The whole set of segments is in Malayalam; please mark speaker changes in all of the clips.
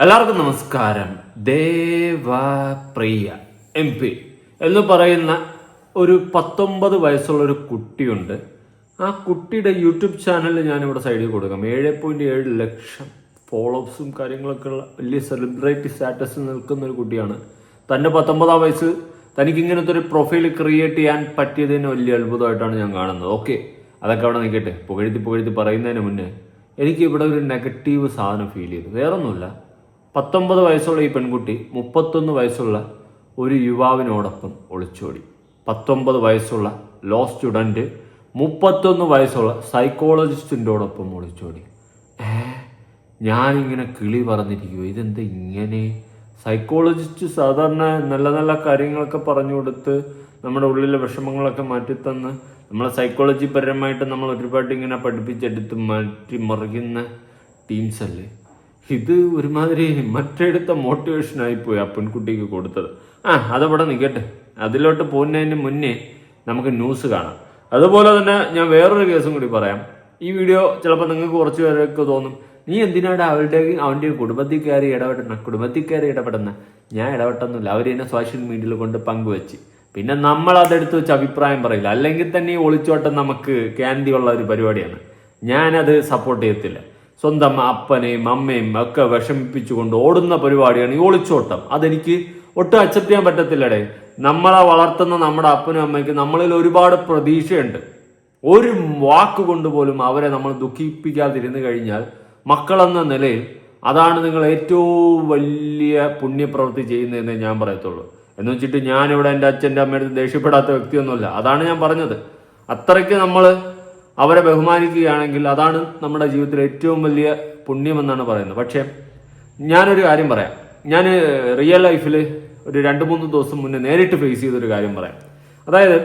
Speaker 1: എല്ലാവർക്കും നമസ്കാരം. ദേവപ്രിയ MP എന്ന് പറയുന്ന ഒരു 19 വയസ്സുള്ള ഒരു കുട്ടിയുണ്ട്. ആ കുട്ടിയുടെ യൂട്യൂബ് ചാനൽ ഞാനിവിടെ സൈഡിൽ കൊടുക്കാം. 7.7 ലക്ഷം ഫോളോവേഴ്സും കാര്യങ്ങളൊക്കെ ഉള്ള വലിയ സെലിബ്രിറ്റി സ്റ്റാറ്റസിൽ നിൽക്കുന്ന ഒരു കുട്ടിയാണ്. തൻ്റെ 19-ാം വയസ്സ് തനിക്ക് ഇങ്ങനത്തെ ഒരു പ്രൊഫൈൽ ക്രിയേറ്റ് ചെയ്യാൻ പറ്റിയതിന് വലിയ അത്ഭുതമായിട്ടാണ് ഞാൻ കാണുന്നത്. ഓക്കെ, അതൊക്കെ അവിടെ നിൽക്കട്ടെ. പുകഴ്ത്തി പറയുന്നതിന് മുന്നേ എനിക്ക് ഇവിടെ ഒരു നെഗറ്റീവ് സാധനം ഫീൽ ചെയ്തു. വേറൊന്നുമില്ല, 19 വയസ്സുള്ള ഈ പെൺകുട്ടി 31 വയസ്സുള്ള ഒരു യുവാവിനോടൊപ്പം ഒളിച്ചോടി. 19 വയസ്സുള്ള ലോ സ്റ്റുഡൻറ്റ് 31 വയസ്സുള്ള സൈക്കോളജിസ്റ്റിൻ്റെയോടൊപ്പം ഒളിച്ചോടി. ഞാനിങ്ങനെ കിളി പറഞ്ഞിരിക്കുമോ, ഇതെന്താ ഇങ്ങനെ? സൈക്കോളജിസ്റ്റ് സാധാരണ നല്ല നല്ല കാര്യങ്ങളൊക്കെ പറഞ്ഞു കൊടുത്ത് നമ്മുടെ ഉള്ളിലെ വിഷമങ്ങളൊക്കെ മാറ്റിത്തന്ന് നമ്മളെ സൈക്കോളജി പരമായിട്ട് നമ്മൾ ഒരുപാട് ഇങ്ങനെ പഠിപ്പിച്ചെടുത്ത് മാറ്റി മറിയുന്ന ടീംസ് അല്ലേ. ഇത് ഒരുമാതിരി മറ്റെടുത്ത മോട്ടിവേഷനായിപ്പോയി ആ പെൺകുട്ടിക്ക് കൊടുത്തത്. അതവിടെ നിൽക്കട്ടെ. അതിലോട്ട് പോകുന്നതിന് മുന്നേ നമുക്ക് ന്യൂസ് കാണാം. അതുപോലെ തന്നെ ഞാൻ വേറൊരു കേസും കൂടി പറയാം. ഈ വീഡിയോ ചിലപ്പോൾ നിങ്ങൾക്ക് കുറച്ച് പേരൊക്കെ തോന്നും, നീ എന്തിനാണ് അവൻ്റെ കുടുംബത്തിൽ കയറി ഇടപെടുന്ന? ഞാൻ ഇടപെട്ടൊന്നുമില്ല. അവർ തന്നെ സോഷ്യൽ മീഡിയയിൽ കൊണ്ട് പങ്കുവെച്ച് പിന്നെ നമ്മൾ അതെടുത്ത് വെച്ച് അഭിപ്രായം പറയില്ല. അല്ലെങ്കിൽ തന്നെ ഈ ഒളിച്ചോട്ടം നമുക്ക് ക്യാൻഡി ഉള്ള ഒരു പരിപാടിയാണ്. ഞാനത് സപ്പോർട്ട് ചെയ്യത്തില്ല. സ്വന്തം അപ്പനെയും അമ്മയും ഒക്കെ വിഷമിപ്പിച്ചുകൊണ്ട് ഓടുന്ന പരിപാടിയാണ് ഈ ഒളിച്ചോട്ടം. അതെനിക്ക് ഒട്ടും അക്സെപ്റ്റ് ചെയ്യാൻ പറ്റത്തില്ലടേ. നമ്മളെ വളർത്തുന്ന നമ്മുടെ അപ്പനും അമ്മയ്ക്ക് നമ്മളിൽ ഒരുപാട് പ്രതീക്ഷയുണ്ട്. ഒരു വാക്ക് കൊണ്ട് പോലും അവരെ നമ്മൾ ദുഃഖിപ്പിക്കാതിരുന്നു കഴിഞ്ഞാൽ മക്കളെന്ന നിലയിൽ അതാണ് നിങ്ങൾ ഏറ്റവും വലിയ പുണ്യപ്രവൃത്തി ചെയ്യുന്നതെന്ന് ഞാൻ പറയത്തുള്ളൂ. എന്ന് വെച്ചിട്ട് ഞാനിവിടെ എൻ്റെ അച്ഛൻ്റെ അമ്മയുടെ ദേഷ്യപ്പെടാത്ത വ്യക്തിയൊന്നുമല്ല. അതാണ് ഞാൻ പറഞ്ഞത്. അത്രയ്ക്ക് നമ്മൾ അവരെ ബഹുമാനിക്കുകയാണെങ്കിൽ അതാണ് നമ്മുടെ ജീവിതത്തിൽ ഏറ്റവും വലിയ പുണ്യമെന്നാണ് പറയുന്നത്. പക്ഷേ ഞാനൊരു കാര്യം പറയാം. ഞാൻ റിയൽ ലൈഫിൽ ഒരു 2-3 ദിവസം മുന്നേ നേരിട്ട് ഫേസ് ചെയ്തൊരു കാര്യം പറയാം. അതായത്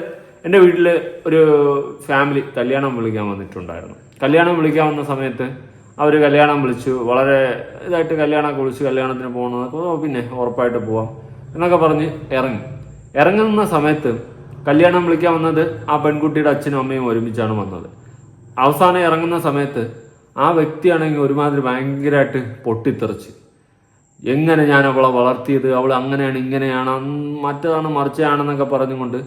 Speaker 1: എൻ്റെ വീട്ടിൽ ഒരു ഫാമിലി കല്യാണം വിളിക്കാൻ വന്നിട്ടുണ്ടായിരുന്നു. കല്യാണം വിളിക്കാൻ വന്ന സമയത്ത് അവർ കല്യാണം വിളിച്ചു. വളരെ ഇതായിട്ട് കല്യാണമൊക്കെ വിളിച്ചു. കല്യാണത്തിന് പോകണമെന്നൊക്കെ പിന്നെ ഉറപ്പായിട്ട് പോവാം എന്നൊക്കെ പറഞ്ഞ് ഇറങ്ങുന്ന സമയത്ത് കല്യാണം വിളിക്കാൻ വന്നത് ആ പെൺകുട്ടിയുടെ അച്ഛനും അമ്മയും ഒരുമിച്ചാണ് വന്നത്. അവസാനം ഇറങ്ങുന്ന സമയത്ത് ആ വ്യക്തിയാണെങ്കിൽ ഒരുമാതിരി ഭയങ്കരമായിട്ട് പൊട്ടിത്തെറിച്ച്, എങ്ങനെ ഞാൻ അവളെ വളർത്തിയത്, അവൾ അങ്ങനെയാണ് ഇങ്ങനെയാണ് മറ്റതാണ് മറിച്ചാണെന്നൊക്കെ പറഞ്ഞുകൊണ്ട്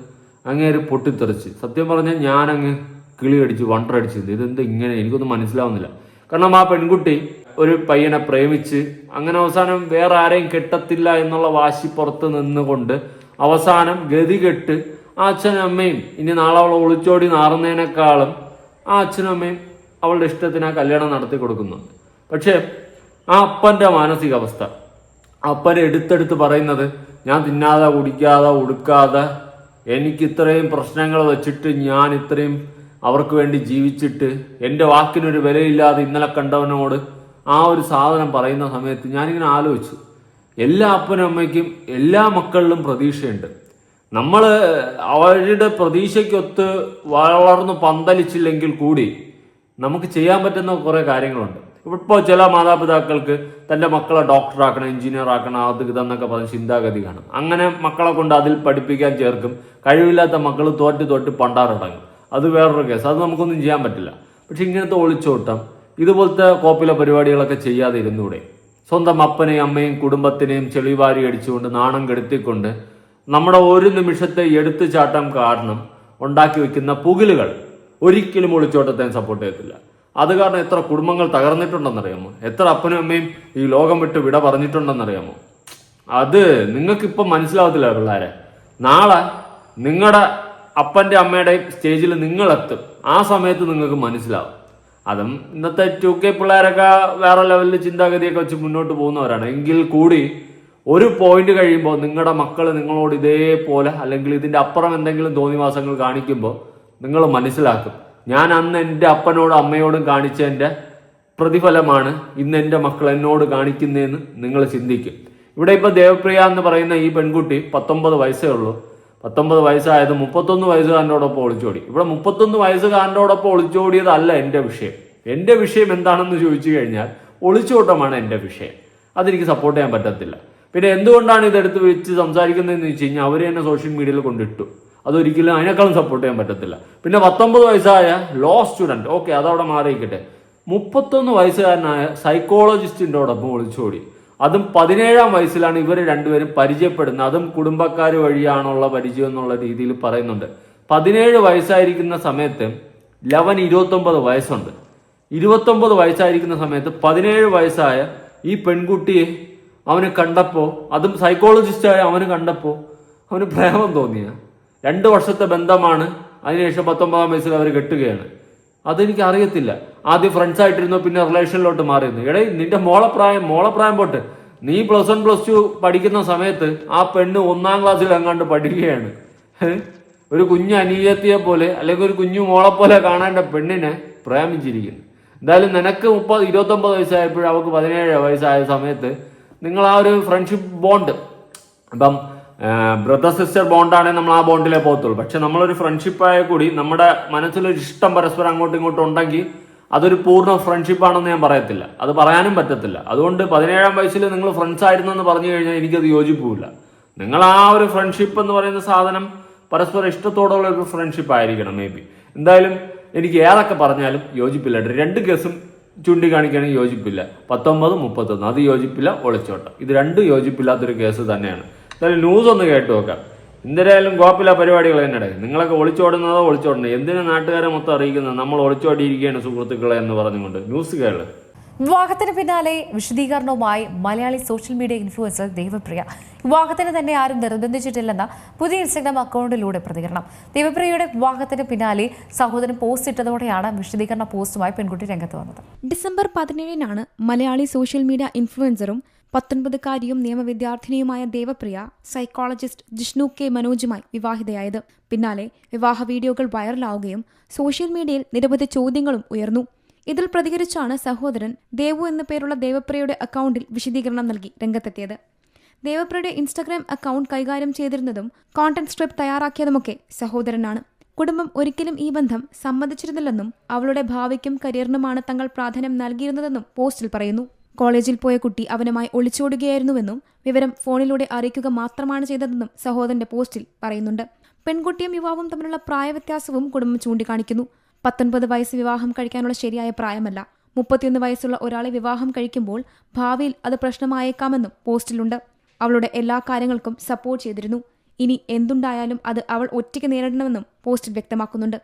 Speaker 1: അങ്ങേര് പൊട്ടിത്തെറിച്ച്. സത്യം പറഞ്ഞാൽ ഞാനങ്ങ് കിളി അടിച്ചു, വണ്ടറടിച്ചു. ഇതെന്താ ഇങ്ങനെ, എനിക്കൊന്നും മനസ്സിലാവുന്നില്ല. കാരണം ആ പെൺകുട്ടി ഒരു പയ്യനെ പ്രേമിച്ച് അങ്ങനെ അവസാനം വേറെ ആരെയും കെട്ടത്തില്ല എന്നുള്ള വാശി പുറത്ത് നിന്നുകൊണ്ട് അവസാനം ഗതികെട്ട് ആ അച്ഛനും അമ്മയും ഇനി നാളെ അവളെ ഒളിച്ചോടി നാറുന്നതിനേക്കാളും ആ അച്ഛനും അമ്മയും അവളുടെ ഇഷ്ടത്തിന് ആ കല്യാണം നടത്തി കൊടുക്കുന്നുണ്ട്. പക്ഷേ ആ അപ്പൻ്റെ മാനസികാവസ്ഥ, അപ്പനെ എടുത്തെടുത്ത് പറയുന്നത്, ഞാൻ തിന്നാതെ കുടിക്കാതെ ഉടുക്കാതെ എനിക്ക് ഇത്രയും പ്രശ്നങ്ങൾ വെച്ചിട്ട് ഞാൻ ഇത്രയും അവർക്ക് വേണ്ടി ജീവിച്ചിട്ട് എൻ്റെ വാക്കിനൊരു വിലയില്ലാതെ ഇന്നലെ കണ്ടവനോട് ആ ഒരു സാധനം പറയുന്ന സമയത്ത് ഞാനിങ്ങനെ ആലോചിച്ചു, എല്ലാ അപ്പനും അമ്മയ്ക്കും എല്ലാ മക്കളിലും പ്രതീക്ഷയുണ്ട്. നമ്മൾ അവരുടെ പ്രതീക്ഷയ്ക്കൊത്ത് വളർന്ന് പന്തലിച്ചില്ലെങ്കിൽ കൂടി നമുക്ക് ചെയ്യാൻ പറ്റുന്ന കുറേ കാര്യങ്ങളുണ്ട്. ഇപ്പോൾ ചില മാതാപിതാക്കൾക്ക് തൻ്റെ മക്കളെ ഡോക്ടറാക്കണം, എഞ്ചിനീയർ ആക്കണം, അത് ഇതെന്നൊക്കെ പറഞ്ഞ് ചിന്താഗതി കാണും. അങ്ങനെ മക്കളെ കൊണ്ട് അതിൽ പഠിപ്പിക്കാൻ ചേർക്കും. കഴിവില്ലാത്ത മക്കൾ തോറ്റ് പണ്ടാറടങ്ങും. അത് വേറൊരു കേസ്. അത് നമുക്കൊന്നും ചെയ്യാൻ പറ്റില്ല. പക്ഷെ ഇങ്ങനത്തെ ഒളിച്ചോട്ടം, ഇതുപോലത്തെ കോപ്പില പരിപാടികളൊക്കെ ചെയ്യാതെ ഇരുന്നൂടെ? സ്വന്തം അപ്പനെയും അമ്മയും കുടുംബത്തിനെയും ചെളിവാരി അടിച്ചുകൊണ്ട് നാണം കെടുത്തിക്കൊണ്ട് നമ്മുടെ ഒരു നിമിഷത്തെ എടുത്തു ചാട്ടം കാരണം ഉണ്ടാക്കി വെക്കുന്ന പുകിലുകൾ ഒരിക്കലും ഒളിച്ചോട്ടത്തെ സപ്പോർട്ട് ചെയ്യത്തില്ല. അത് കാരണം എത്ര കുടുംബങ്ങൾ തകർന്നിട്ടുണ്ടെന്നറിയാമോ? എത്ര അപ്പനും അമ്മയും ഈ ലോകം വിട്ട് വിട പറഞ്ഞിട്ടുണ്ടെന്നറിയാമോ? അത് നിങ്ങൾക്കിപ്പം മനസ്സിലാവത്തില്ല പിള്ളേരെ. നാളെ നിങ്ങളുടെ അപ്പൻ്റെ അമ്മയുടെയും സ്റ്റേജിൽ നിങ്ങളെത്തും. ആ സമയത്ത് നിങ്ങൾക്ക് മനസ്സിലാവും. അതും ഇന്നത്തെ 2K പിള്ളേരൊക്കെ വേറെ ലെവലിൽ ചിന്താഗതിയൊക്കെ വെച്ച് മുന്നോട്ട് പോകുന്നവരാണ്. എങ്കിൽ കൂടി ഒരു പോയിന്റ് കഴിയുമ്പോൾ നിങ്ങളുടെ മക്കൾ നിങ്ങളോട് ഇതേപോലെ അല്ലെങ്കിൽ ഇതിൻ്റെ അപ്പുറം എന്തെങ്കിലും തോന്നിവാസങ്ങൾ കാണിക്കുമ്പോൾ നിങ്ങൾ മനസ്സിലാക്കും, ഞാൻ അന്ന് എൻ്റെ അപ്പനോടും അമ്മയോടും കാണിച്ചതിൻ്റെ പ്രതിഫലമാണ് ഇന്ന് എൻ്റെ മക്കൾ എന്നോട് കാണിക്കുന്നതെന്ന് നിങ്ങൾ ചിന്തിക്കും. ഇവിടെ ഇപ്പോൾ ദേവപ്രിയ എന്ന് പറയുന്ന ഈ പെൺകുട്ടി 19 വയസ്സേ ഉള്ളൂ. 19 വയസ്സായത് 31 വയസ്സുകാരനോടൊപ്പം ഒളിച്ചോടി. ഇവിടെ 31 വയസ്സുകാരനോടൊപ്പം ഒളിച്ചോടിയതല്ല എൻ്റെ വിഷയം. എൻ്റെ വിഷയം എന്താണെന്ന് ചോദിച്ചു കഴിഞ്ഞാൽ ഒളിച്ചോട്ടമാണ് എൻ്റെ വിഷയം. അതെനിക്ക് സപ്പോർട്ട് ചെയ്യാൻ പറ്റത്തില്ല. പിന്നെ എന്തുകൊണ്ടാണ് ഇതെടുത്ത് വെച്ച് സംസാരിക്കുന്നതെന്ന് വെച്ച് കഴിഞ്ഞാൽ അവർ തന്നെ സോഷ്യൽ മീഡിയയിൽ കൊണ്ടിട്ടു. അതൊരിക്കലും അതിനേക്കാളും സപ്പോർട്ട് ചെയ്യാൻ പറ്റത്തില്ല. പിന്നെ 19 വയസ്സായ ലോ സ്റ്റുഡൻറ്റ്, ഓക്കെ, അതവിടെ മാറിയിരിക്കട്ടെ. 31 വയസ്സുകാരനായ സൈക്കോളജിസ്റ്റിൻ്റെയോടൊപ്പം ഒളിച്ചോടി. അതും 17-ാം വയസ്സിലാണ് ഇവർ രണ്ടുപേരും പരിചയപ്പെടുന്നത്. അതും കുടുംബക്കാർ വഴിയാണുള്ള പരിചയം എന്നുള്ള രീതിയിൽ പറയുന്നുണ്ട്. 17 വയസ്സായിരിക്കുന്ന സമയത്ത് ലവൻ 29 വയസ്സുണ്ട്. 29 വയസ്സായിരിക്കുന്ന സമയത്ത് 17 വയസ്സായ ഈ പെൺകുട്ടിയെ അവന് കണ്ടപ്പോൾ, അതും സൈക്കോളജിസ്റ്റായ അവന് കണ്ടപ്പോൾ അവന് പ്രേമം തോന്നിയ 2 വർഷത്തെ ബന്ധമാണ്. അതിനുശേഷം 19-ാം വയസ്സിൽ അവർ കെട്ടുകയാണ്. അതെനിക്ക് അറിയത്തില്ല. ആദ്യം ഫ്രണ്ട്സ് ആയിട്ടിരുന്നു, പിന്നെ റിലേഷനിലോട്ട് മാറിയിരുന്നു. എടേ, നിന്റെ മോളപ്രായം പോട്ട്, നീ +1 +2 പഠിക്കുന്ന സമയത്ത് ആ പെണ്ണ് 1-ാം ക്ലാസ്സിൽ എങ്ങാണ്ട് പഠിക്കുകയാണ്. ഒരു കുഞ്ഞു അനിയത്തിയെ പോലെ അല്ലെങ്കിൽ ഒരു കുഞ്ഞു മോളെ പോലെ കാണേണ്ട പെണ്ണിനെ പ്രേമിച്ചിരിക്കുന്നു. എന്തായാലും നിനക്ക് 29 വയസ്സായപ്പോഴും അവൾക്ക് 17 വയസ്സായ സമയത്ത് നിങ്ങൾ ആ ഒരു ഫ്രണ്ട്ഷിപ്പ് ബോണ്ട്, ഇപ്പം ബ്രദർ സിസ്റ്റർ ബോണ്ടാണെങ്കിൽ നമ്മൾ ആ ബോണ്ടിലേ പോകത്തുള്ളൂ. പക്ഷെ നമ്മളൊരു ഫ്രണ്ട്ഷിപ്പായ കൂടി നമ്മുടെ മനസ്സിലൊരു ഇഷ്ടം പരസ്പരം അങ്ങോട്ടും ഇങ്ങോട്ടും ഉണ്ടെങ്കിൽ അതൊരു പൂർണ്ണ ഫ്രണ്ട്ഷിപ്പാണെന്ന് ഞാൻ പറയത്തില്ല. അത് പറയാനും പറ്റത്തില്ല. അതുകൊണ്ട് 17-ാം വയസ്സിൽ നിങ്ങൾ ഫ്രണ്ട്സ് ആയിരുന്നെന്ന് പറഞ്ഞു കഴിഞ്ഞാൽ എനിക്കത് യോജിപ്പില്ല. നിങ്ങൾ ആ ഒരു ഫ്രണ്ട്ഷിപ്പ് എന്ന് പറയുന്ന സാധനം പരസ്പരം ഇഷ്ടത്തോടുള്ള ഒരു ഫ്രണ്ട്ഷിപ്പ് ആയിരിക്കണം. മേ ബി എന്തായാലും എനിക്ക് ഏതൊക്കെ പറഞ്ഞാലും യോജിപ്പില്ല. 2 കേസും ചൂണ്ടിക്കാണിക്കുകയാണെങ്കിൽ യോജിപ്പില്ല. 19, 31 അത് യോജിപ്പില്ല. ഒളിച്ചോട്ടം, ഇത് 2 യോജിപ്പില്ലാത്തൊരു കേസ് തന്നെയാണ്. എന്തായാലും ന്യൂസ് ഒന്ന് കേട്ടു നോക്കാം. എന്തായാലും കുഴപ്പമില്ല പരിപാടികൾ തന്നെ. നിങ്ങളൊക്കെ ഒളിച്ചോടുന്നത് എന്തിനാ നാട്ടുകാരെ മൊത്തം അറിയിക്കുന്നത്? നമ്മൾ ഒളിച്ചോടിയിരിക്കുകയാണ് സുഹൃത്തുക്കളെ എന്ന് പറഞ്ഞുകൊണ്ട് ന്യൂസ് കേള്.
Speaker 2: വിവാഹത്തിന് പിന്നാലെ വിശദീകരണവുമായി Malayali social media influencer Devapriya. വിവാഹത്തിന് തന്നെ ആരും നിർബന്ധിച്ചിട്ടില്ലെന്ന പുതിയ ഇൻസ്റ്റഗ്രാം അക്കൗണ്ടിലൂടെ പ്രതികരണം. ദേവപ്രിയയുടെ വിവാഹത്തിന് പിന്നാലെ സഹോദരൻ പോസ്റ്റ് ഇട്ടതോടെയാണ് വിശദീകരണ പോസ്റ്റുമായി പെൺകുട്ടി രംഗത്ത് വന്നത്.
Speaker 3: ഡിസംബർ 17-നാണ് മലയാളി സോഷ്യൽ മീഡിയ ഇൻഫ്ലുവൻസറും 19-കാരിയും നിയമവിദ്യാർത്ഥിനിയുമായ ദേവപ്രിയ സൈക്കോളജിസ്റ്റ് ജിഷ്ണു കെ മനോജുമായി വിവാഹിതയായത്. പിന്നാലെ വിവാഹ വീഡിയോകൾ വൈറലാവുകയും സോഷ്യൽ മീഡിയയിൽ നിരവധി ചോദ്യങ്ങളും ഉയർന്നു. ഇതിൽ പ്രതികരിച്ചാണ് സഹോദരൻ ദേവു എന്ന പേരുള്ള ദേവപ്രിയയുടെ അക്കൗണ്ടിൽ വിശദീകരണം നൽകി രംഗത്തെത്തിയത്. ദേവപ്രിയയുടെ ഇൻസ്റ്റഗ്രാം അക്കൗണ്ട് കൈകാര്യം ചെയ്തിരുന്നതും കോണ്ടന്റ് സ്ക്രിപ്റ്റ് തയ്യാറാക്കിയതുമൊക്കെ സഹോദരനാണ്. കുടുംബം ഒരിക്കലും ഈ ബന്ധം സമ്മതിച്ചിരുന്നില്ലെന്നും അവളുടെ ഭാവിക്കും കരിയറിനുമാണ് തങ്ങൾ പ്രാധാന്യം നൽകിയിരുന്നതെന്നും പോസ്റ്റിൽ പറയുന്നു. കോളേജിൽ പോയ കുട്ടി അവനുമായി ഒളിച്ചോടുകയായിരുന്നുവെന്നും വിവരം ഫോണിലൂടെ അറിയിക്കുക മാത്രമാണ് ചെയ്തതെന്നും സഹോദരന്റെ പോസ്റ്റിൽ പറയുന്നുണ്ട്. പെൺകുട്ടിയും യുവാവും തമ്മിലുള്ള പ്രായവ്യത്യാസവും കുടുംബം ചൂണ്ടിക്കാണിക്കുന്നു. 19 വയസ്സ് വിവാഹം കഴിക്കാനുള്ള ശരിയായ പ്രായമല്ല. 31 വയസ്സുള്ള ഒരാളെ വിവാഹം കഴിക്കുമ്പോൾ ഭാവിയിൽ അത് പ്രശ്നമായേക്കാമെന്നും പോസ്റ്റിലുണ്ട്. അവളുടെ എല്ലാ കാര്യങ്ങൾക്കും സപ്പോർട്ട് ചെയ്തിരുന്നു. ഇനി എന്തുണ്ടായാലും അത് അവൾ ഒറ്റയ്ക്ക് നേരിടണമെന്നും പോസ്റ്റിൽ വ്യക്തമാക്കുന്നുണ്ട്.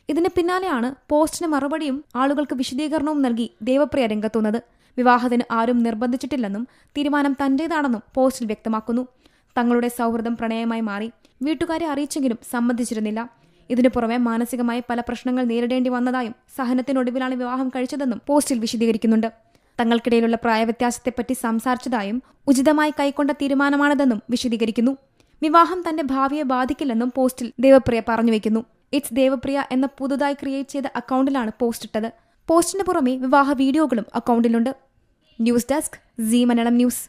Speaker 3: ഇതിന് പിന്നാലെയാണ് പോസ്റ്റിന് മറുപടിയും ആളുകൾക്ക് വിശദീകരണവും നൽകി ദേവപ്രിയ രംഗത്തുന്നത്. വിവാഹത്തിന് ആരും നിർബന്ധിച്ചിട്ടില്ലെന്നും തീരുമാനം തന്റേതാണെന്നും പോസ്റ്റിൽ വ്യക്തമാക്കുന്നു. തങ്ങളുടെ സൗഹൃദം പ്രണയമായി മാറി. വീട്ടുകാരെ അറിയിച്ചെങ്കിലും സമ്മതിച്ചിരുന്നില്ല. ഇതിനു പുറമെ മാനസികമായി പല പ്രശ്നങ്ങൾ നേരിടേണ്ടി വന്നതായും സഹനത്തിനൊടുവിലാണ് വിവാഹം കഴിച്ചതെന്നും പോസ്റ്റിൽ വിശദീകരിക്കുന്നുണ്ട്. തങ്ങൾക്കിടയിലുള്ള പ്രായവ്യത്യാസത്തെപ്പറ്റി സംസാരിച്ചതായും ഉചിതമായി കൈക്കൊണ്ട തീരുമാനമാണിതെന്നും വിശദീകരിക്കുന്നു. വിവാഹം തന്റെ ഭാവിയെ ബാധിക്കില്ലെന്നും പോസ്റ്റിൽ ദേവപ്രിയ പറഞ്ഞുവെക്കുന്നു. ഇറ്റ്സ് ദേവപ്രിയ എന്ന പുതുതായി ക്രിയേറ്റ് ചെയ്ത അക്കൗണ്ടിലാണ് പോസ്റ്റ് ഇട്ടത്. പോസ്റ്റിന് പുറമെ വിവാഹ വീഡിയോകളും അക്കൗണ്ടിലുണ്ട്. News desk Zee Malayalam news.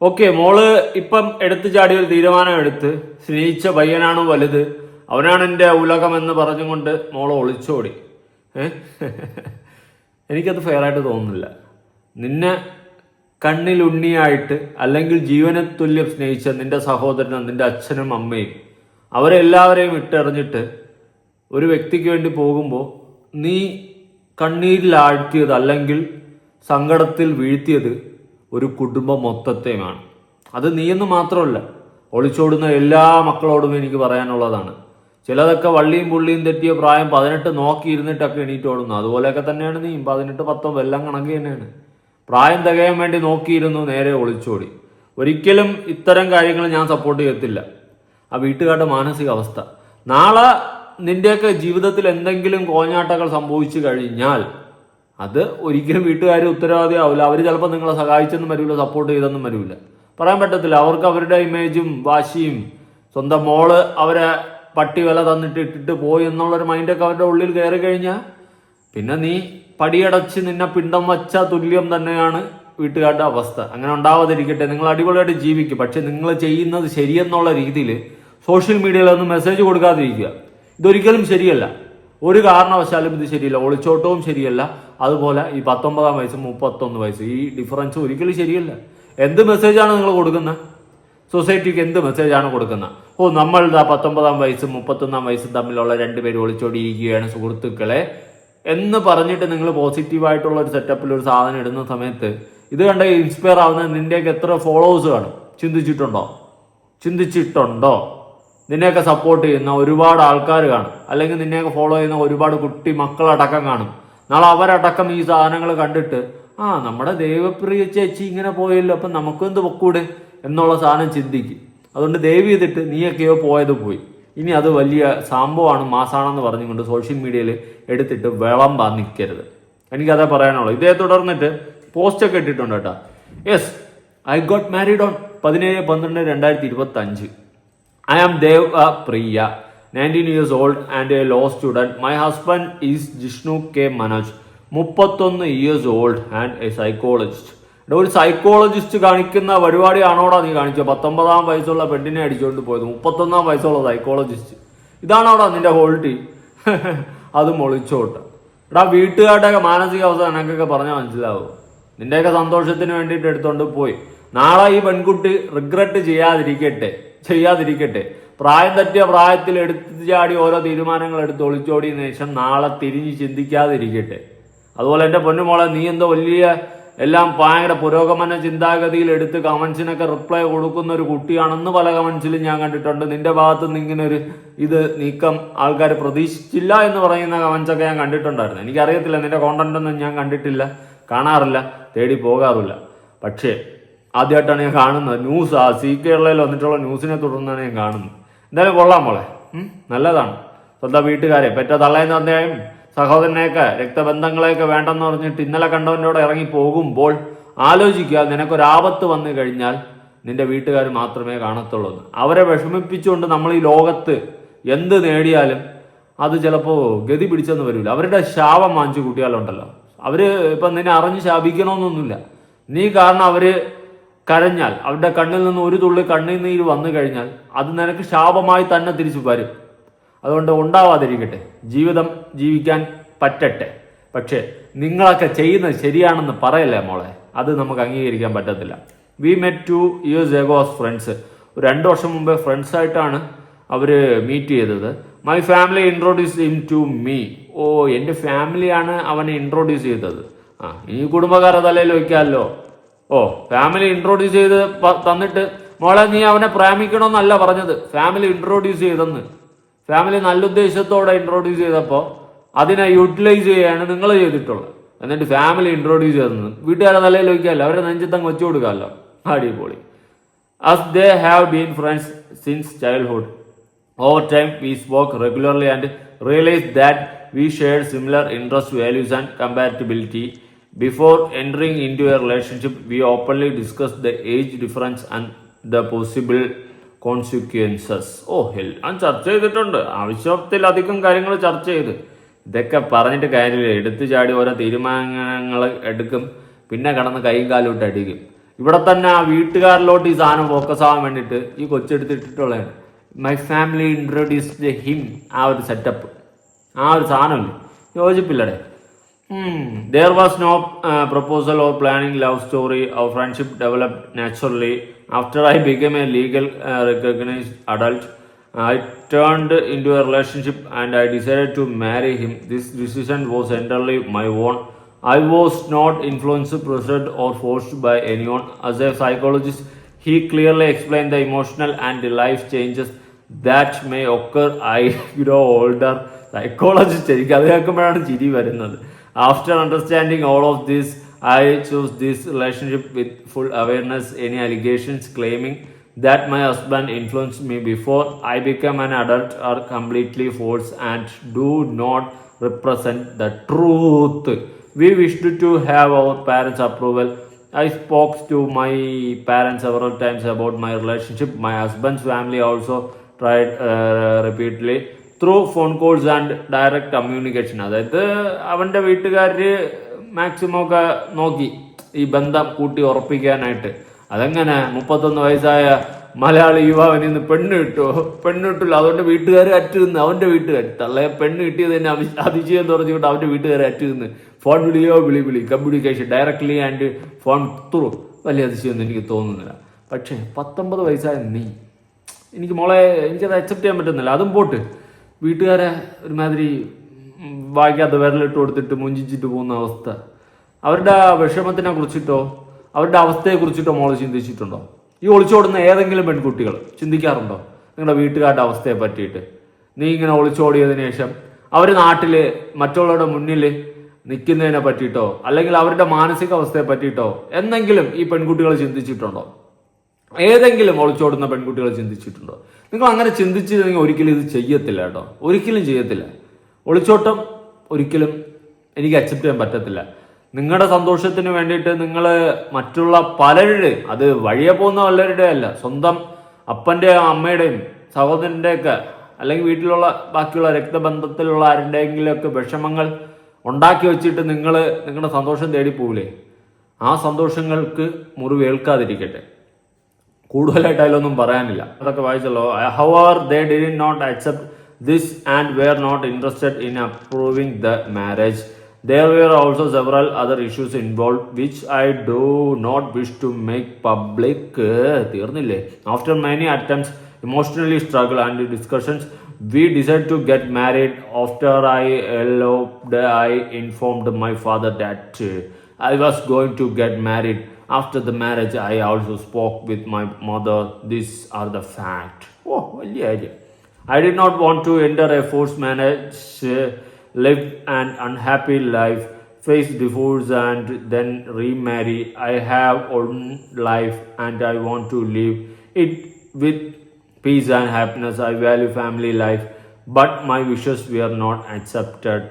Speaker 1: Okay, മോള് ഇപ്പം എടുത്തു ചാടിയ ഒരു തീരുമാനം എടുത്ത്, സ്നേഹിച്ച പയ്യനാണ് വലുത്, അവനാണ് എൻ്റെ ഉലകം എന്ന് പറഞ്ഞുകൊണ്ട് മോളെ ഒളിച്ചോടി. എനിക്കത് ഫെയറായിട്ട് തോന്നുന്നില്ല. നിന്നെ കണ്ണിലുണ്ണിയായിട്ട് അല്ലെങ്കിൽ ജീവനെ തുല്യം സ്നേഹിച്ച നിന്റെ സഹോദരനും നിന്റെ അച്ഛനും അമ്മയും അവരെല്ലാവരെയും ഇട്ടെറിഞ്ഞിട്ട് ഒരു വ്യക്തിക്ക് വേണ്ടി പോകുമ്പോൾ നീ കണ്ണീരിലാഴ്ത്തിയത് അല്ലെങ്കിൽ സങ്കടത്തിൽ വീഴ്ത്തിയത് ഒരു കുടുംബം മൊത്തത്തെയുമാണ്. അത് നീയെന്ന് മാത്രമല്ല, ഒളിച്ചോടുന്ന എല്ലാ മക്കളോടും എനിക്ക് പറയാനുള്ളതാണ്. ചിലതൊക്കെ വള്ളിയും പുള്ളിയും തെറ്റിയ പ്രായം 18 നോക്കിയിരുന്നിട്ടൊക്കെ എണീറ്റ് ഓടുന്നു. അതുപോലെയൊക്കെ തന്നെയാണ് നീ. 18, 19 എല്ലാം കണക്ക് തന്നെയാണ്. പ്രായം തികയാൻ വേണ്ടി നോക്കിയിരുന്നു, നേരെ ഒളിച്ചോടി. ഒരിക്കലും ഇത്തരം കാര്യങ്ങൾ ഞാൻ സപ്പോർട്ട് ചെയ്യത്തില്ല. ആ വീട്ടുകാരുടെ മാനസികാവസ്ഥ. നാളെ നിന്റെയൊക്കെ ജീവിതത്തിൽ എന്തെങ്കിലും കോഞ്ഞാട്ടങ്ങൾ സംഭവിച്ചു കഴിഞ്ഞാൽ അത് ഒരിക്കലും വീട്ടുകാർ ഉത്തരവാദിയാവില്ല. അവർ ചിലപ്പോൾ നിങ്ങളെ സഹായിച്ചെന്നും വരില്ല, സപ്പോർട്ട് ചെയ്തെന്നും വരില്ല. പറയാൻ പറ്റത്തില്ല. അവർക്ക് അവരുടെ ഇമേജും വാശിയും, സ്വന്തം മോള് അവരെ പട്ടി വില തന്നിട്ട് ഇട്ടിട്ട് പോയി എന്നുള്ളൊരു മൈൻഡൊക്കെ അവരുടെ ഉള്ളിൽ കയറി കഴിഞ്ഞാൽ പിന്നെ നീ പടിയടച്ച് നിന്നെ പിണ്ടം വച്ച തുല്യം തന്നെയാണ് വീട്ടുകാരുടെ അവസ്ഥ. അങ്ങനെ ഉണ്ടാവാതിരിക്കട്ടെ. നിങ്ങൾ അടിപൊളിയായിട്ട് ജീവിക്കും. പക്ഷെ നിങ്ങൾ ചെയ്യുന്നത് ശരിയെന്നുള്ള രീതിയിൽ സോഷ്യൽ മീഡിയയിലൊന്നും മെസ്സേജ് കൊടുക്കാതിരിക്കുക. ഇതൊരിക്കലും ശരിയല്ല. ഒരു കാരണവശാലും ഇത് ശരിയല്ല. ഒളിച്ചോട്ടവും ശരിയല്ല. അതുപോലെ ഈ 19-ാം വയസ്സും 31 വയസ്സ് ഈ ഡിഫറൻസ് ഒരിക്കലും ശരിയല്ല. എന്ത് മെസ്സേജാണ് നിങ്ങൾ കൊടുക്കുന്നത്? സൊസൈറ്റിക്ക് എന്ത് മെസ്സേജാണ് കൊടുക്കുന്നത്? നമ്മൾ 19-ാം വയസ്സും 31-ാം വയസ്സും തമ്മിലുള്ള 2 പേര് ഒളിച്ചോടിയിരിക്കുകയാണ് സുഹൃത്തുക്കളെ എന്ന് പറഞ്ഞിട്ട് നിങ്ങൾ പോസിറ്റീവായിട്ടുള്ള ഒരു സെറ്റപ്പിൽ ഒരു സാധനം ഇടുന്ന സമയത്ത് ഇത് കണ്ട ഇൻസ്പയർ ആവുന്ന നിന്റെയൊക്കെ എത്ര ഫോളോവേഴ്സ് കാണും? ചിന്തിച്ചിട്ടുണ്ടോ? നിന്നെയൊക്കെ സപ്പോർട്ട് ചെയ്യുന്ന ഒരുപാട് ആൾക്കാർ കാണും, അല്ലെങ്കിൽ നിന്നെയൊക്കെ ഫോളോ ചെയ്യുന്ന ഒരുപാട് കുട്ടി മക്കളടക്കം കാണും. നാളെ അവരടക്കം ഈ സാധനങ്ങൾ കണ്ടിട്ട് നമ്മുടെ ദേവപ്രിയ ചേച്ചി ഇങ്ങനെ പോയല്ലോ, അപ്പം നമുക്കെന്ത് പൊക്കൂടെ എന്നുള്ള സാധനം ചിന്തിക്കും. അതുകൊണ്ട് ദയവ് ചെയ്തിട്ട് നീയൊക്കെയോ പോയത് പോയി, ഇനി അത് വലിയ സംഭവമാണ് മാസാണെന്ന് പറഞ്ഞുകൊണ്ട് സോഷ്യൽ മീഡിയയിൽ എടുത്തിട്ട് വിളമ്പാൻ നിൽക്കരുത്. എനിക്കതേ പറയാനുള്ളൂ. ഇതേ തുടർന്നിട്ട് പോസ്റ്റൊക്കെ ഇട്ടിട്ടുണ്ട് കേട്ടോ. Yes, I got married on 17/12/2025. I am Dev Priya, 19 years old and a law student. My husband is Jishnu K. Manoj, 31 years old and a psychologist. ഒരു സൈക്കോളജിസ്റ്റ് കാണിക്കുന്ന പരിപാടിയാണോടാ നീ കാണിച്ചത്? 19 വയസ്സുള്ള പെണ്ണിനെ അടിച്ചുകൊണ്ട് പോയത് 31 വയസ്സുള്ള സൈക്കോളജിസ്റ്റ്. ഇതാണോടാ നിന്റെ ക്വാളിറ്റി? അത് മൊളിച്ചോട്ടെ. എടാ, വീട്ടുകാരുടെയൊക്കെ മാനസികാവസ്ഥ നിനക്കൊക്കെ പറഞ്ഞാൽ മനസ്സിലാവും. നിന്റെയൊക്കെ സന്തോഷത്തിന് വേണ്ടിയിട്ട് എടുത്തോണ്ട് പോയി. നാളെ ഈ പെൺകുട്ടി റിഗ്രറ്റ് ചെയ്യാതിരിക്കട്ടെ. പ്രായം തെറ്റിയ പ്രായത്തിൽ എടുത്തു ചാടി ഓരോ തീരുമാനങ്ങൾ എടുത്ത് ഒളിച്ചോടിയതിനു ശേഷം നാളെ തിരിഞ്ഞ് ചിന്തിക്കാതിരിക്കട്ടെ. അതുപോലെ എൻ്റെ പൊന്നുമോളെ, നീ എന്തോ വലിയ എല്ലാം ഭയങ്കര പുരോഗമന ചിന്താഗതിയിൽ എടുത്ത് കമൻസിനൊക്കെ റിപ്ലൈ കൊടുക്കുന്ന ഒരു കുട്ടിയാണെന്ന് പല കമൻസിലും ഞാൻ കണ്ടിട്ടുണ്ട്. നിന്റെ ഭാഗത്ത് നിന്ന് ഇങ്ങനെ ഒരു നീക്കം ആൾക്കാർ പ്രതീക്ഷിച്ചില്ല എന്ന് പറയുന്ന കമൻസൊക്കെ ഞാൻ കണ്ടിട്ടുണ്ടായിരുന്നു. എനിക്കറിയത്തില്ല, നിന്റെ കോണ്ടന്റ് ഒന്നും ഞാൻ കണ്ടിട്ടില്ല, കാണാറില്ല, തേടി പോകാറില്ല. പക്ഷേ ആദ്യമായിട്ടാണ് ഞാൻ കാണുന്നത്. ന്യൂസ് കേരളയിൽ വന്നിട്ടുള്ള ന്യൂസിനെ തുടർന്നാണ് ഞാൻ കാണുന്നത്. എന്തായാലും കൊള്ളാം മോളെ, നല്ലതാണ്. സ്വന്തം വീട്ടുകാരെ, പെറ്റ തള്ളയെന്ന് തന്നെയും സഹോദരനെയൊക്കെ രക്തബന്ധങ്ങളെയൊക്കെ വേണ്ടെന്ന് പറഞ്ഞിട്ട് ഇന്നലെ കണ്ടവനോട് ഇറങ്ങി പോകുമ്പോൾ ആലോചിക്കുക, നിനക്കൊരാപത്ത് വന്നു കഴിഞ്ഞാൽ നിന്റെ വീട്ടുകാർ മാത്രമേ കാണത്തുള്ളൂ. അവരെ വിഷമിപ്പിച്ചുകൊണ്ട് നമ്മൾ ഈ ലോകത്ത് എന്ത് നേടിയാലും അത് ചിലപ്പോൾ ഗതി പിടിച്ചെന്ന് വരില്ല. അവരുടെ ശാപം വാങ്ങിച്ചു കൂട്ടിയാലുണ്ടല്ലോ, അവര് ഇപ്പം നിന്നെ അറിഞ്ഞ് ശാപിക്കണമെന്നൊന്നുമില്ല. നീ കാരണം അവര് കരഞ്ഞാൽ, അവരുടെ കണ്ണിൽ നിന്ന് ഒരു തുള്ളി കണ്ണുനീര് വന്നു കഴിഞ്ഞാൽ അത് നിനക്ക് ശാപമായി തന്നെ തിരിച്ചു വരും. അതുകൊണ്ട് ഉണ്ടാവാതിരിക്കട്ടെ, ജീവിതം ജീവിക്കാൻ പറ്റട്ടെ. പക്ഷേ നിങ്ങളൊക്കെ ചെയ്യുന്നത് ശരിയാണെന്ന് പറയല്ലേ മോളെ, അത് നമുക്ക് അംഗീകരിക്കാൻ പറ്റത്തില്ല. We met 2 years ago as friends. 2 വർഷം മുമ്പേ ഫ്രണ്ട്സായിട്ടാണ് അവർ മീറ്റ് ചെയ്തത്. My family introduce him to me. Oh, എൻ്റെ ഫാമിലിയാണ് അവനെ ഇൻട്രോഡ്യൂസ് ചെയ്തത്. ഈ കുടുംബക്കാരെ തലയിൽ വയ്ക്കാമല്ലോ. ഓ, ഫാമിലി ഇൻട്രോഡ്യൂസ് ചെയ്ത് തന്നിട്ട് മോളെ നീ അവനെ പ്രേമിക്കണമെന്നല്ല പറഞ്ഞത്, ഫാമിലി ഇൻട്രോഡ്യൂസ് ചെയ്തെന്ന്. ഫാമിലി നല്ല ഉദ്ദേശത്തോടെ ഇൻട്രോഡ്യൂസ് ചെയ്തപ്പോൾ അതിനെ യൂട്ടിലൈസ് ചെയ്യാണ് നിങ്ങൾ ചെയ്തിട്ടുള്ളത്. എന്നിട്ട് ഫാമിലി ഇൻട്രോഡ്യൂസ് ചെയ്തെന്ന് വീട്ടുകാരെ തലയിൽ വയ്ക്കാമല്ലോ, അവരെ നെഞ്ചത്തങ്ങ് വെച്ചു കൊടുക്കാമല്ലോ. അടിപൊളി. As they have been friends since childhood. Over time, we spoke regularly and realized that we shared similar interests, values, and compatibility. Before entering into a relationship, we openly discussed the age difference and the possible consequences. എല്ലാം ചർച്ച ചെയ്തിട്ടുണ്ട്. ആവശ്യത്തിലധികം കാര്യങ്ങൾ ചർച്ച ചെയ്ത്. ഇതൊക്കെ പറഞ്ഞിട്ട് കാര്യമില്ല. എടുത്തു ചാടി ഓരോ തീരുമാനങ്ങൾ എടുക്കും, പിന്നെ കടന്ന് കൈയും കാലും ഇട്ട് അടിക്കും. ഇവിടെ തന്നെ ആ വീട്ടുകാരിലോട്ട് ഈ സാധനം ഫോക്കസ് ആവാൻ വേണ്ടിയിട്ട് ഈ കൊച്ചെടുത്തിട്ടുള്ളതാണ്. My family introduced him. ആ ഒരു സെറ്റപ്പ്, ആ ഒരു സാധനമില്ല, യോജിപ്പില്ലടേ. There was no proposal or planning love story. Our friendship developed naturally. After I became a legal recognized adult, I turned into a relationship and I decided to marry him. This decision was entirely my own. I was not influenced, pressured, or forced by anyone. As a psychologist, he clearly explained the emotional and life changes that may occur as I grow older. Psychologist, എനിക്ക് അത് കേൾക്കുമ്പോഴാണ് ചിരി വരുന്നത്. After understanding all of this, I chose this relationship with full awareness. Any allegations claiming that my husband influenced me before I became an adult are completely false and do not represent the truth. We wished to have our parents' approval. I spoke to my parents several times about my relationship. My husband's family also tried repeatedly through phone calls and direct communication. അതായത് അവൻ്റെ വീട്ടുകാർ മാക്സിമം ഒക്കെ നോക്കി ഈ ബന്ധം കൂട്ടി ഉറപ്പിക്കാനായിട്ട്. അതെങ്ങനെ 31 വയസ്സായ മലയാളി യുവാവിന് ഇന്ന് പെണ്ണിട്ടില്ല. അതുകൊണ്ട് വീട്ടുകാർ അറ്റുനിന്ന്, അവൻ്റെ വീട്ടുകാർ തള്ളയെ പെണ്ണ് കിട്ടിയത് തന്നെ അതിശയം തുറച്ചുകൊണ്ട് അവൻ്റെ വീട്ടുകാരെ അറ്റുനിന്ന് ഫോൺ വിളി communication directly and phone through. വലിയ അതിശയമൊന്നും എനിക്ക് തോന്നുന്നില്ല. പക്ഷേ 19 വയസ്സായ നീ, എനിക്ക് മോളെ എനിക്കത് അക്സെപ്റ്റ് ചെയ്യാൻ പറ്റുന്നില്ല. അതും പോട്ട് വീട്ടുകാരെ ഒരുമാതിരി വായിക്കാത്ത വിരലിട്ട് കൊടുത്തിട്ട് മുഞ്ചിച്ചിട്ട് പോകുന്ന അവസ്ഥ. അവരുടെ വിഷമത്തിനെ കുറിച്ചിട്ടോ അവരുടെ അവസ്ഥയെക്കുറിച്ചിട്ടോ മോള് ചിന്തിച്ചിട്ടുണ്ടോ? ഈ ഒളിച്ചോടുന്ന ഏതെങ്കിലും പെൺകുട്ടികൾ ചിന്തിക്കാറുണ്ടോ നിങ്ങളുടെ വീട്ടുകാരുടെ അവസ്ഥയെ പറ്റിയിട്ട്? നീ ഇങ്ങനെ ഒളിച്ചോടിയതിനു ശേഷം അവർ നാട്ടിൽ മറ്റുള്ളവരുടെ മുന്നിൽ നിൽക്കുന്നതിനെ പറ്റിയിട്ടോ അല്ലെങ്കിൽ അവരുടെ മാനസികാവസ്ഥയെ പറ്റിയിട്ടോ എന്തെങ്കിലും ഈ പെൺകുട്ടികൾ ചിന്തിച്ചിട്ടുണ്ടോ? ഏതെങ്കിലും ഒളിച്ചോടുന്ന പെൺകുട്ടികൾ ചിന്തിച്ചിട്ടുണ്ടോ? നിങ്ങൾ അങ്ങനെ ചിന്തിച്ചിരുന്നെങ്കിൽ ഒരിക്കലും ഇത് ചെയ്യത്തില്ല കേട്ടോ, ഒരിക്കലും ചെയ്യത്തില്ല. ഒളിച്ചോട്ടം ഒരിക്കലും എനിക്ക് അക്സെപ്റ്റ് ചെയ്യാൻ പറ്റത്തില്ല. നിങ്ങളുടെ സന്തോഷത്തിന് വേണ്ടിയിട്ട് നിങ്ങൾ മറ്റുള്ള പലരുടെ, അത് വഴിയെ പോകുന്ന പലരുടെ അല്ല, സ്വന്തം അപ്പൻ്റെയോ അമ്മയുടെയും സഹോദരൻ്റെയൊക്കെ അല്ലെങ്കിൽ വീട്ടിലുള്ള ബാക്കിയുള്ള രക്തബന്ധത്തിലുള്ള ആരുടെയെങ്കിലുമൊക്കെ വിഷമങ്ങൾ ഉണ്ടാക്കി വെച്ചിട്ട് നിങ്ങൾ നിങ്ങളുടെ സന്തോഷം തേടി പോവില്ലേ? ആ സന്തോഷങ്ങൾക്ക് മുറിവേൽക്കാതിരിക്കട്ടെ. കൂടുതലായിട്ട് അതിലൊന്നും പറയാനില്ല, അതൊക്കെ വായിച്ചല്ലോ. However they did not accept this and were not interested in approving the marriage. There were also several other issues involved which I do not wish to make public. തീർന്നില്ലേ? After many attempts, emotionally struggle and discussions, we decided to get married. After I eloped, I informed my father that I was going to get married. After the marriage, I also spoke with my mother. These are the facts. Oh, വലിയ കാര്യം. I did not want to enter a forced marriage, live an unhappy life, face divorce and then remarry. I have own life and I want to live it with peace and happiness. I value family life, but my wishes were not accepted.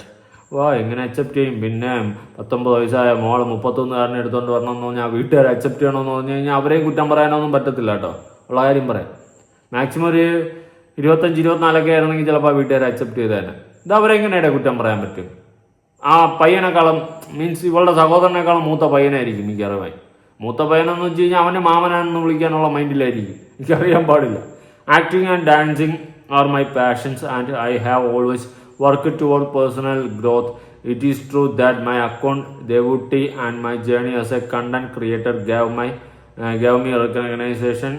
Speaker 1: എങ്ങനെ അക്സെപ്റ്റ് ചെയ്യും? പിന്നെ 19 വയസ്സായ മോള് 31 എടുത്തുകൊണ്ട് വരണമെന്ന് പറഞ്ഞാൽ വീട്ടുകാർ അക്സെപ്റ്റ് ചെയ്യണമെന്ന് പറഞ്ഞു കഴിഞ്ഞാൽ അവരെയും കുറ്റം പറയാനൊന്നും പറ്റത്തില്ല കേട്ടോ. ഉള്ള കാര്യം പറയാം. മാക്സിമം ഒരു 25-24 ആയിരുന്നെങ്കിൽ ചിലപ്പോൾ വീട്ടുകാരെ അക്സെപ്റ്റ് ചെയ്തേനെ. ഇത് അവരെങ്ങനെയാണ് കുറ്റം പറയാൻ പറ്റും? ആ പയ്യനേക്കാളും മീൻസ് ഇവളുടെ സഹോദരനേക്കാളും മൂത്ത പയ്യനായിരിക്കും മിക്കറിവായി. മൂത്ത പയ്യനെന്ന് വെച്ച് കഴിഞ്ഞാൽ അവൻ്റെ മാമനാണെന്ന് വിളിക്കാനുള്ള മൈൻഡിലായിരിക്കും. എനിക്കറിയാൻ പാടില്ല. Acting and dancing are my passions and I have always work toward personal growth. It is true that my account Devutty and my journey as A content creator gave me recognition,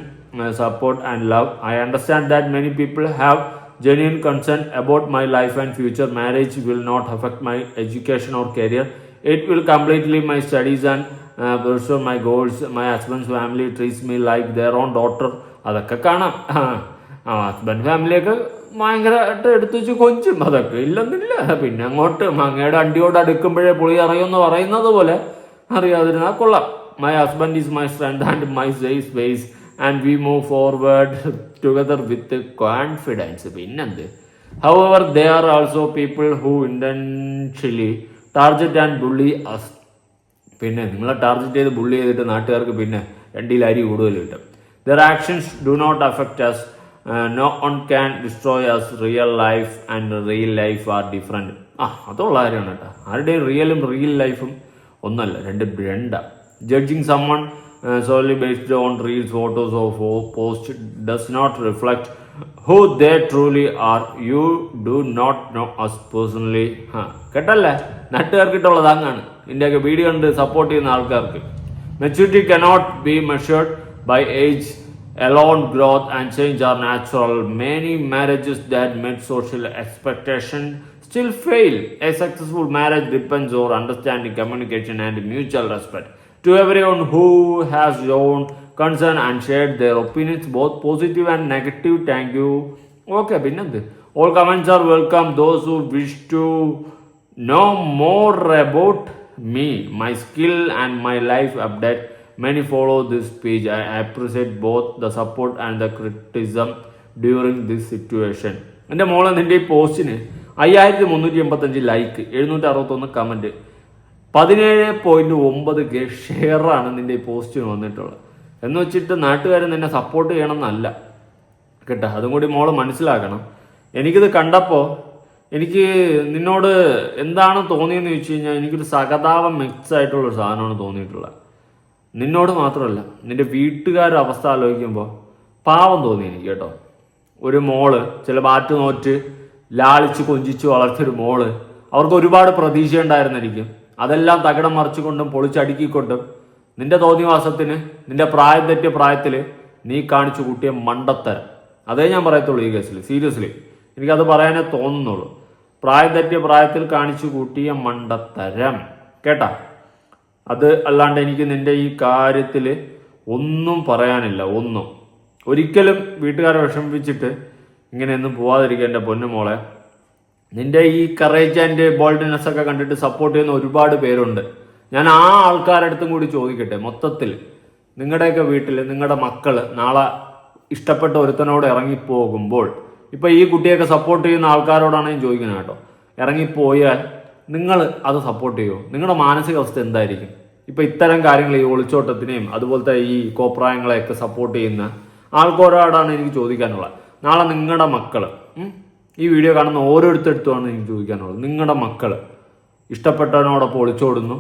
Speaker 1: support and love. I understand that many people have genuine concern about my life and future. Marriage will not affect my education or career. It will completely my studies and pursue my goals. My husband's family treats me like their own daughter. അതൊക്കെ കാണാം. ഹസ്ബൻഡ് ഫാമിലിയൊക്കെ ഭയങ്കരമായിട്ട് എടുത്തു വെച്ച് കൊഞ്ചും. അതൊക്കെ ഇല്ലെന്നില്ല. പിന്നെ അങ്ങോട്ട് മങ്ങയുടെ അണ്ടിയോട് അടുക്കുമ്പോഴേ പുളി അറിയുമെന്ന് പറയുന്നത് പോലെ അറിയാതിരുന്നാൽ കൊള്ളാം. My husband is my strength and my safe space and we move forward together with confidence. പിന്നെന്ത്? However, there are also people who intentionally target and bully us. പിന്നെ നിങ്ങളെ ടാർഗറ്റ് ചെയ്ത് ബുള്ളി ചെയ്തിട്ട് നാട്ടുകാർക്ക് പിന്നെ 2 അരി കൂടുതൽ കിട്ടും. Their actions do not affect us. No one can destroy us. Real life and real life are different. അതുള്ള കാര്യമാണ് കേട്ടോ. ആരുടെയും റിയലും റിയൽ ലൈഫും ഒന്നല്ല, രണ്ടാ. Judging someone solely based on reels, photos or posts does not reflect who they truly are. You do not know us personally. കേട്ടല്ലേ? നാട്ടുകാർക്കിട്ടുള്ളത് അങ്ങാണ്. ഇതിൻ്റെയൊക്കെ വീഡിയോ കണ്ട് സപ്പോർട്ട് ചെയ്യുന്ന ആൾക്കാർക്ക്. Maturity cannot be measured by age alone. Growth and change are natural. Many marriages that met social expectation still fail. A successful marriage depends on understanding, communication and mutual respect. To everyone who has shown concern and shared their opinions, both positive and negative, thank you. Okay, പിന്നെന്ത്? All comments are welcome. Those who wish to know more about me, my skill and my life update, many follow this page. I appreciate both the support and the criticism during this situation. എൻ്റെ മോളെ നിൻ്റെ ഈ പോസ്റ്റിന് 5385 ലൈക്ക്, 761 കമൻറ്റ്, 17.9K ഷെയറാണ് നിൻ്റെ ഈ പോസ്റ്റിന് വന്നിട്ടുള്ളത്. എന്ന് വെച്ചിട്ട് നാട്ടുകാർ നിന്നെ സപ്പോർട്ട് ചെയ്യണമെന്നല്ല കേട്ടോ. അതും കൂടി മോള് മനസ്സിലാക്കണം. എനിക്കിത് കണ്ടപ്പോൾ എനിക്ക് നിന്നോട് എന്താണ് തോന്നിയെന്ന് ചോദിച്ചു കഴിഞ്ഞാൽ എനിക്കൊരു സഹതാപം മിക്സ് ആയിട്ടുള്ളൊരു സാധനമാണ് തോന്നിയിട്ടുള്ളത്. നിന്നോട് മാത്രമല്ല, നിൻ്റെ വീട്ടുകാരുടെ അവസ്ഥ ആലോചിക്കുമ്പോൾ പാവം തോന്നി എനിക്ക് കേട്ടോ. ഒരു മോള് ചില ബാറ്റ് നോറ്റ് ലാളിച്ച് കൊഞ്ചിച്ച് വളർത്തിയൊരു മോള്, അവർക്ക് ഒരുപാട് പ്രതീക്ഷ ഉണ്ടായിരുന്നിരിക്കും. അതെല്ലാം തകിടം മറിച്ചുകൊണ്ടും പൊളിച്ചടുക്കിക്കൊണ്ടും നിന്റെ തോന്നിവാസത്തിന്, നിന്റെ പ്രായം തെറ്റിയ പ്രായത്തിൽ നീ കാണിച്ചു കൂട്ടിയ മണ്ടത്തരം, അതേ ഞാൻ പറയത്തുള്ളൂ ഈ കേസിൽ. സീരിയസ്ലി എനിക്കത് പറയാനേ തോന്നുന്നുള്ളൂ. പ്രായം തെറ്റിയ പ്രായത്തിൽ കാണിച്ചു കൂട്ടിയ മണ്ടത്തരം കേട്ടാ. അത് അല്ലാണ്ട് എനിക്ക് നിന്റെ ഈ കാര്യത്തിൽ ഒന്നും പറയാനില്ല. ഒരിക്കലും വീട്ടുകാരെ വിഷമിപ്പിച്ചിട്ട് ഇങ്ങനെയൊന്നും പോവാതിരിക്കുക എൻ്റെ പൊന്നുമോളെ. നിന്റെ ഈ കറേജ് ആൻഡ് ബോൾഡ്നെസ് ഒക്കെ കണ്ടിട്ട് സപ്പോർട്ട് ചെയ്യുന്ന ഒരുപാട് പേരുണ്ട്. ഞാൻ ആ ആൾക്കാരുടെ അടുത്തും കൂടി ചോദിക്കട്ടെ, മൊത്തത്തിൽ നിങ്ങളുടെയൊക്കെ വീട്ടിൽ നിങ്ങളുടെ മക്കള് നാളെ ഇഷ്ടപ്പെട്ട ഒരുത്തനോട് ഇറങ്ങിപ്പോകുമ്പോൾ, ഇപ്പൊ ഈ കുട്ടിയൊക്കെ സപ്പോർട്ട് ചെയ്യുന്ന ആൾക്കാരോടാണ് ഞാൻ ചോദിക്കുന്നത് കേട്ടോ, ഇറങ്ങിപ്പോയാൽ നിങ്ങൾ അത് സപ്പോർട്ട് ചെയ്യുമോ? നിങ്ങളുടെ മാനസികാവസ്ഥ എന്തായിരിക്കും? ഇപ്പൊ ഇത്തരം കാര്യങ്ങൾ, ഈ ഒളിച്ചോട്ടത്തിനെയും അതുപോലത്തെ ഈ കോപ്രായങ്ങളെയൊക്കെ സപ്പോർട്ട് ചെയ്യുന്ന ആൾക്കാരോടാണ് എനിക്ക് ചോദിക്കാനുള്ളത്. നാളെ നിങ്ങളുടെ മക്കള്, ഈ വീഡിയോ കാണുന്ന ഓരോരുത്തരടുത്തുമാണ് എനിക്ക് ചോദിക്കാനുള്ളത്. നിങ്ങളുടെ മക്കള് ഇഷ്ടപ്പെട്ടവനോടൊപ്പം ഒളിച്ചോടുന്നു,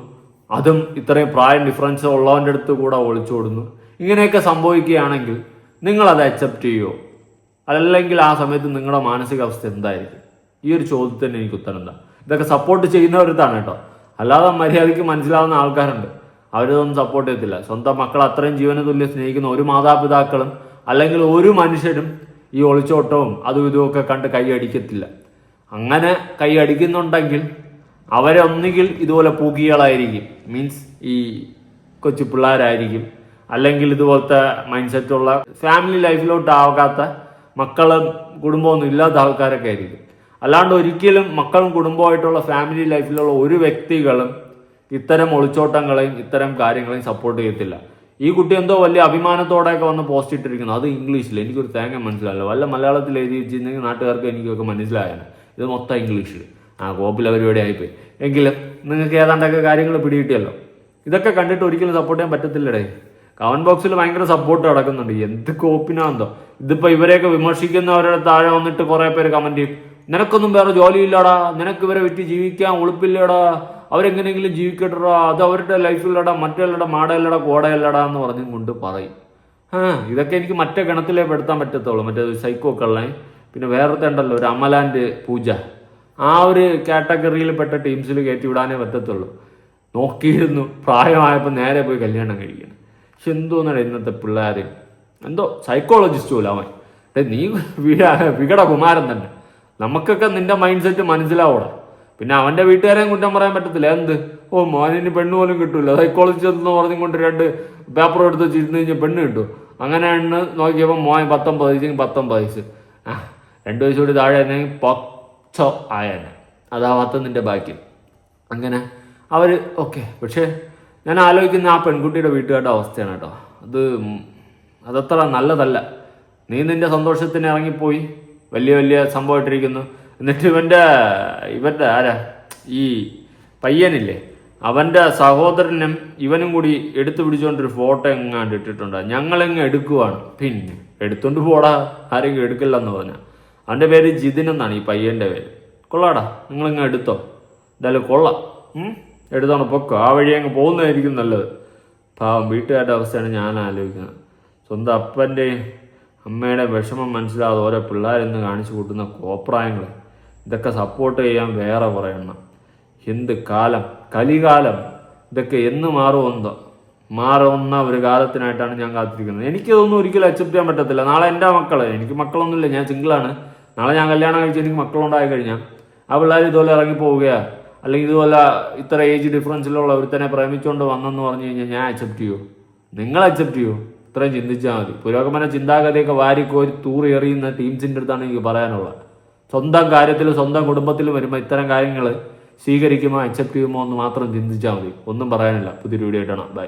Speaker 1: അതും ഇത്രയും പ്രായം ഡിഫറൻസ് ഉള്ളവൻ്റെ അടുത്ത് കൂടെ ഒളിച്ചോടുന്നു, ഇങ്ങനെയൊക്കെ സംഭവിക്കുകയാണെങ്കിൽ നിങ്ങളത് അക്സെപ്റ്റ് ചെയ്യുമോ? അല്ലെങ്കിൽ ആ സമയത്ത് നിങ്ങളുടെ മാനസികാവസ്ഥ എന്തായിരിക്കും? ഈ ഒരു ചോദ്യത്തിന് എനിക്ക് ഉത്തരം എന്താ? ഇതൊക്കെ സപ്പോർട്ട് ചെയ്യുന്നവരുത്താണ് കേട്ടോ, അല്ലാതെ മര്യാദയ്ക്ക് മനസ്സിലാവുന്ന ആൾക്കാരുണ്ട്, അവരതൊന്നും സപ്പോർട്ട് ചെയ്യത്തില്ല. സ്വന്തം മക്കൾ അത്രയും ജീവന തുല്യം സ്നേഹിക്കുന്ന ഒരു മാതാപിതാക്കളും അല്ലെങ്കിൽ ഒരു മനുഷ്യരും ഈ ഒളിച്ചോട്ടവും അതും ഇതുമൊക്കെ കണ്ട് കൈ അടിക്കത്തില്ല. അങ്ങനെ കൈ അടിക്കുന്നുണ്ടെങ്കിൽ അവരെ ഒന്നുകിൽ ഇതുപോലെ പൂക്കികളായിരിക്കും, മീൻസ് ഈ കൊച്ചു പിള്ളേരായിരിക്കും, അല്ലെങ്കിൽ ഇതുപോലത്തെ മൈൻഡ് സെറ്റുള്ള ഫാമിലി ലൈഫിലോട്ട് ആകാത്ത മക്കളും കുടുംബമൊന്നും ഇല്ലാത്ത ആൾക്കാരൊക്കെ ആയിരിക്കും. അല്ലാണ്ട് ഒരിക്കലും മക്കളും കുടുംബമായിട്ടുള്ള ഫാമിലി ലൈഫിലുള്ള ഒരു വ്യക്തികളും ഇത്തരം ഒളിച്ചോട്ടങ്ങളെയും ഇത്തരം കാര്യങ്ങളെയും സപ്പോർട്ട് ചെയ്യത്തില്ല. ഈ കുട്ടി എന്തോ വലിയ അഭിമാനത്തോടെയൊക്കെ വന്ന് പോസ്റ്റ് ഇട്ടിരിക്കുന്നു, അത് ഇംഗ്ലീഷിൽ. എനിക്കൊരു തേങ്ങ മനസ്സിലായില്ല. വല്ല മലയാളത്തിൽ എഴുതി വെച്ചിരുന്നെങ്കിൽ നാട്ടുകാർക്ക് എനിക്കൊക്കെ മനസ്സിലായാണ്. ഇത് മൊത്തം ഇംഗ്ലീഷിൽ. കോപ്പിലെ പരിപാടി ആയിപ്പോയി. എങ്കിലും നിങ്ങൾക്ക് ഏതാണ്ടൊക്കെ കാര്യങ്ങൾ പിടികിട്ടിയല്ലോ. ഇതൊക്കെ കണ്ടിട്ട് ഒരിക്കലും സപ്പോർട്ട് ചെയ്യാൻ പറ്റത്തില്ലടേ. കമന്റ് ബോക്സിൽ ഭയങ്കര സപ്പോർട്ട് നടക്കുന്നുണ്ട്. എന്ത് കോപ്പിനാന്തോ ഇതിപ്പോ. ഇവരെയൊക്കെ വിമർശിക്കുന്നവരുടെ താഴെ വന്നിട്ട് കുറെ പേര് കമന്റ് ചെയ്യും, നിനക്കൊന്നും വേറെ ജോലിയില്ലടാ, നിനക്ക് ഇവരെ വിറ്റ് ജീവിക്കാൻ ഉളുപ്പില്ലടാ, അവരെങ്ങനെയെങ്കിലും ജീവിക്കട്ടടാ, അത് അവരുടെ ലൈഫിലടാ, മറ്റുള്ളടാ, മാടയല്ലടാ, കോടയല്ലടാ എന്ന് പറഞ്ഞും കൊണ്ട് പറയും. ഇതൊക്കെ എനിക്ക് മറ്റേ ഗണത്തിലേ പെടുത്താൻ പറ്റത്തുള്ളൂ. മറ്റേ സൈക്കോ കള്ളേ, പിന്നെ വേറത്തെ ഉണ്ടല്ലോ ഒരു അമലാൻഡ് പൂജ, ആ ഒരു കാറ്റഗറിയിൽ പെട്ട ടീംസിൽ കയറ്റി വിടാനേ പറ്റത്തുള്ളൂ. നോക്കിയിരുന്നു പ്രായമായപ്പോൾ നേരെ പോയി കല്യാണം കഴിക്കണം. പക്ഷെ എന്തോന്നാണ് ഇന്നത്തെ പിള്ളേർ, എന്തോ സൈക്കോളജിസ്റ്റ് പോലും അവൻ. നീ വികട കുമാരൻ തന്നെ. നമുക്കൊക്കെ നിന്റെ മൈൻഡ് സെറ്റ് മനസ്സിലാവൂടാ. പിന്നെ അവന്റെ വീട്ടുകാരെയും കുറ്റം പറയാൻ പറ്റത്തില്ല. എന്ത് മോനിന് പെണ്ണ് പോലും കിട്ടൂല, സൈക്കോളജിസ്റ്റ് എന്ന് പറഞ്ഞുകൊണ്ട് 2 പേപ്പർ എടുത്ത് വെച്ചിരുന്ന് കഴിഞ്ഞാൽ പെണ്ണ് കിട്ടും. അങ്ങനെയാണ് നോക്കിയപ്പോൾ മോൻ 19 വയസ്സ്, 2 വയസ്സ് കൂടി താഴെ പൊച്ചോ ആയനെ. അതാവാത്ത നിന്റെ ബാക്കി. അങ്ങനെ അവര് ഓക്കെ. പക്ഷെ ഞാൻ ആലോചിക്കുന്ന ആ പെൺകുട്ടിയുടെ വീട്ടുകാരുടെ അവസ്ഥയാണ് കേട്ടോ. അതത്ര നല്ലതല്ല. നീ നിന്റെ സന്തോഷത്തിന് ഇറങ്ങിപ്പോയി വലിയ സംഭവമായിട്ടിരിക്കുന്നു. എന്നിട്ട് ഇവന്റെ ആരാ ഈ പയ്യനില്ലേ, അവന്റെ സഹോദരനും ഇവനും കൂടി എടുത്തു പിടിച്ചുകൊണ്ടൊരു ഫോട്ടോ എങ്ങാണ്ട് ഇട്ടിട്ടുണ്ട്. ഞങ്ങളെങ്ങ് എടുക്കുവാണ്. പിന്നെ എടുത്തോണ്ട് പോടാ, ആരെങ്കിലും എടുക്കില്ലെന്ന് പറഞ്ഞ. അവന്റെ പേര് ജിതിൻ എന്നാണ് ഈ പയ്യന്റെ പേര്. കൊള്ളാടാ, നിങ്ങളിങ്ങ് എടുത്തോ, എന്തായാലും കൊള്ളാം. എടുത്തോണം, പൊക്കോ. ആ വഴി അങ്ങ് പോകുന്നതായിരിക്കും നല്ലത്. പാവം വീട്ടുകാരുടെ അവസ്ഥയാണ് ഞാൻ ആലോചിക്കുന്നത്. സ്വന്തം അപ്പൻ്റെയും അമ്മയുടെ വിഷമം മനസ്സിലാതെ ഓരോ പിള്ളേരെന്ന് കാണിച്ചു കൂട്ടുന്ന കോപ്രായങ്ങൾ, ഇതൊക്കെ സപ്പോർട്ട് ചെയ്യാൻ വേറെ പറയണം. എന്ത് കാലം, കലികാലം. ഇതൊക്കെ എന്ന് മാറുന്ന ഒരു കാലത്തിനായിട്ടാണ് ഞാൻ കാത്തിരിക്കുന്നത്. എനിക്കിതൊന്നും ഒരിക്കലും അക്സെപ്റ്റ് ചെയ്യാൻ പറ്റത്തില്ല. നാളെ എൻ്റെ എനിക്ക് മക്കളൊന്നുമില്ല, ഞാൻ സിംഗിളാണ്. നാളെ ഞാൻ കല്യാണം കഴിച്ച് എനിക്ക് മക്കളുണ്ടായി കഴിഞ്ഞാൽ ആ പിള്ളേർ ഇതുപോലെ ഇറങ്ങി പോവുകയാ, അല്ലെങ്കിൽ ഇതുപോലെ ഇത്ര ഏജ് ഡിഫറൻസിലുള്ള ഒരുത്തനെ പ്രേമിച്ചുകൊണ്ട് വന്നെന്ന് പറഞ്ഞു കഴിഞ്ഞാൽ ഞാൻ അക്സെപ്റ്റ് ചെയ്യുമോ? നിങ്ങൾ അക്സെപ്റ്റ് ചെയ്യുമോ? ഇത്രയും ചിന്തിച്ചാൽ മതി. പുരോഗമന ചിന്താഗതിയൊക്കെ വാരിക്കോരി തൂറി എറിയുന്ന ടീംസിൻ്റെ അടുത്താണ് എനിക്ക് പറയാനുള്ളത്. സ്വന്തം കാര്യത്തിലും സ്വന്തം കുടുംബത്തിലും വരുമ്പോൾ ഇത്തരം കാര്യങ്ങൾ സ്വീകരിക്കുമോ അക്സെപ്റ്റ് ചെയ്യുമോ എന്ന് മാത്രം ചിന്തിച്ചാൽ മതി. ഒന്നും പറയാനില്ല. പുതിയൊരു വീഡിയോ ഇടണം. ബൈ.